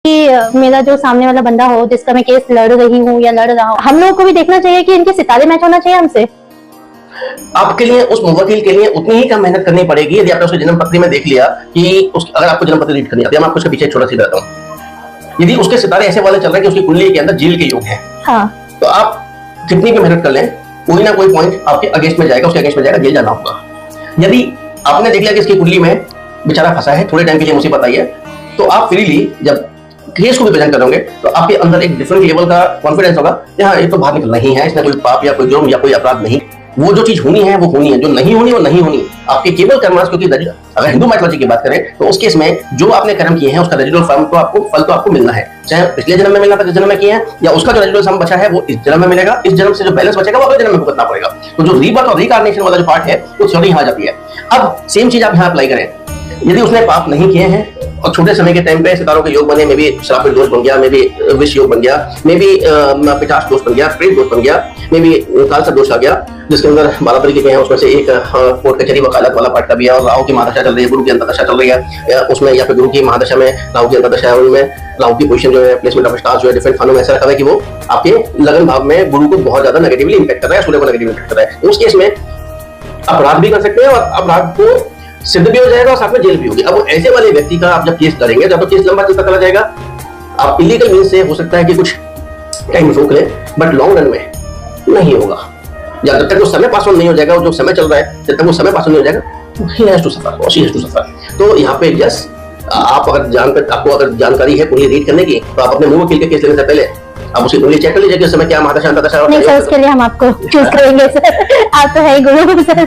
कि मेरा जो सामने वाला बंदा हो जिसका मैं केस लड़ रही हूँ या लड़ रहा हूँ, हम लोगों को भी देखना चाहिए कि इनके सितारे मैच होना चाहिए हमसे। आपके लिए उस मुवक्किल के लिए उतनी ही कम मेहनत करनी पड़ेगी यदि आपने उसकी जन्म पत्री में देख लिया कि अगर आपको जन्म पत्री रीड करनी आती है, मैं आपको उसके पीछे एक छोटा सी बताता हूँ। यदि उसके सितारे ऐसे वाले चल रहे हैं कि उसकी कुंडली के अंदर जेल के योग है, हाँ। तो आप कितनी भी मेहनत कर लें, कोई ना कोई पॉइंट आपके अगेंस्ट में जाएगा, उसके अगेंस्ट में जाएगा, जेल जाना होगा। यदि आपने देख लिया कि इसकी कुंडली में बेचारा फंसा है, थोड़े टाइम के लिए मुसीबत आई है, तो आप फ्रीली जब केस को भी प्रेजेंट करोगे तो आपके अंदर एक डिफरेंट लेवल का कॉन्फिडेंस होगा कि हाँ, ये तो बाहर निकलना ही है, इसमें कोई पाप या कोई जुर्म या कोई अपराध नहीं। वो जो चीज होनी है वो होनी है, जो नहीं होनी वो नहीं होनी। आपके केवल कर्मस, क्योंकि अगर हिंदू माइथोलॉजी की बात करें तो उस केस में जो आपने कर्म किए हैं उसका रेजिडुअल फल तो आपको मिलना है, चाहे पिछले जन्म में मिलना था, जिस जन्म में किए हैं, या उसका जो रेजिडुअल सम बचा है वो इस जन्म में मिलेगा। इस जन्म से जो बैलेंस बचेगा वो अगले जन्म में भुगतना पड़ेगा। तो जो रीबर्थ और रिकार्नेशन वाला जो पार्ट है वो थ्योरी यहाँ आ जाती है। अब सेम चीज आप यहाँ अप्लाई करें, यदि उसने पाप नहीं किए हैं और छोटे समय के टाइम पे सितारों के योग बने, मे भी श्रापित दोष बन गया, मे भी विष योग बन गया, मे भी पिशाच दोष बन गया, प्रेत दोष बन गया, मे भी कालसर्प दोष आ गया, जिसके अंदर 12 तरीके के हैं। उसमें से एक कोर्ट कचहरी वकालत वाला पार्ट का भी है, और राहु की महादशा चल रही है, गुरु की अंतर्दशा चल रही है उसमें, या फिर गुरु की महादशा में राहु की अंतर्दशा है, उनमें राहु की पोजीशन जो है, प्लेसमेंट ऑफ स्टार्स जो है डिफरेंट खानों में ऐसा रखा है कि वो आपके लगन भाव में गुरु को बहुत ज्यादा नेगेटिवली इंपैक्ट कर रहा है, सूर्य को नेगेटिवली इंपैक्ट कर रहा है। उस केस में अपराध भी कर सकते हैं और अपराध को सिद्ध भी हो जाएगा और साथ में जेल भी होगी। अब ऐसे वाले व्यक्ति का आप जब केस करेंगे, जब तो केस लंबा चलता चला जाएगा, आप इलीगल मीन से हो सकता है कि कुछ टाइम रोक लें, बट लॉन्ग रन में नहीं होगा। या जब तक वो समय पास ऑन नहीं हो जाएगा, जो समय चल रहा है, जब तक वो समय पास ऑन नहीं हो जाएगा, he has to suffer or she has to suffer। तो यहाँ पे यस, आप अगर आपको अगर जानकारी है कुंडली रीड करने की, तो आप अपने मुंह वकील के केस लेने से पहले आप उसकी कुंडली चेक कर लीजिए कि उस समय क्या महादशा अंतर्दशा। नहीं सर, उसके लिए हम आपको चूज करेंगे सर, आप तो है ही गुरु सर,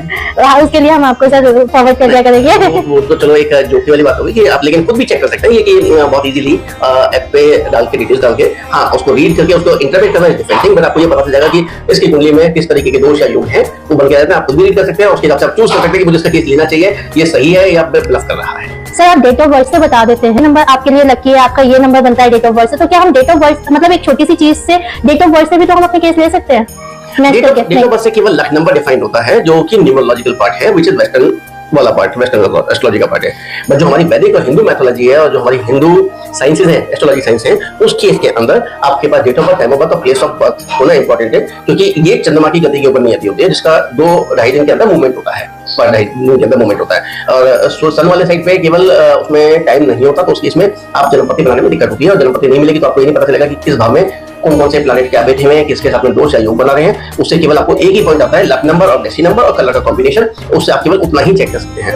उसके लिए हम आपको सर फॉरवर्ड कर दिया करेंगे। वो तो चलो एक जोखिम वाली बात होगी कि आप लेकिन खुद भी चेक कर सकते हैं ये कि बहुत इजीली ऐप पे डाल के डिटेल्स डाल के, हाँ, उसको रीड करके उसको इंटरप्रेट करना इज डिफरेंट थिंग, बट आपको ये पता चल जाएगा कि इसकी कुंडली में किस तरीके के दोष या योग है, वो बन के जाता है। आप खुद भी रीड कर सकते हैं, उसके हिसाब से आप चूज कर सकते हैं कि मुझे इसका केस लेना चाहिए, ये सही है या ब्लफ कर रहा है। सर आप डेट ऑफ बर्थ से बता देते हैं, नंबर आपके लिए लकी है, आपका ये नंबर बनता है डेट ऑफ बर्थ से, तो क्या हम डेट ऑफ बर्थ मतलब एक छोटी सी चीज से डेट ऑफ बर्थ से भी तो हम अपने केस ले सकते हैं? डेट ऑफ बर्थ से केवल लक नंबर डिफाइन होता है, जो कि न्यूमरोलॉजिकल पार्ट है, व्हिच इज वेस्टर्न वाला पार्ट, वेस्टर्न एस्ट्रोलॉजी का पार्ट है। बट जो हमारी वैदिक और हिंदू मैथोलॉजी है और जो हमारी हिंदू साइंसेज है, एस्ट्रोलॉजी साइंस है, उस केस के अंदर आपके पास date of birth, time of birth और प्लेस ऑफ बर्थ होना इंपॉर्टेंट है, क्योंकि ये चंद्रमा की गति के ऊपर नियति होती है, जिसका 2-2.5 दिन के अंदर मूवमेंट होता है, पर 2.5 दिन के अंदर मूवमेंट होता है। और सन वाले साइड पे केवल उसमें टाइम नहीं होता, तो उस केस में आप जन्मपति बनाने में दिक्कत होती है, और जन्मपति नहीं मिलेगी तो आपको ये नहीं पता चलेगा कि किस भाव में कौन कौन से प्लैनेट क्या बैठे हुए हैं, किसके साथ में दोष या योग बना रहे हैं। उससे केवल आपको एक ही पॉइंट आता है, लक नंबर और डेस्टिनी नंबर और कलर का कॉम्बिनेशन, उससे आप केवल उतना ही चेक कर सकते हैं।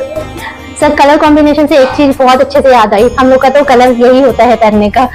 सर कलर कॉम्बिनेशन से एक चीज बहुत अच्छे से याद आई, हम लोग का तो कलर यही होता है पहनने का।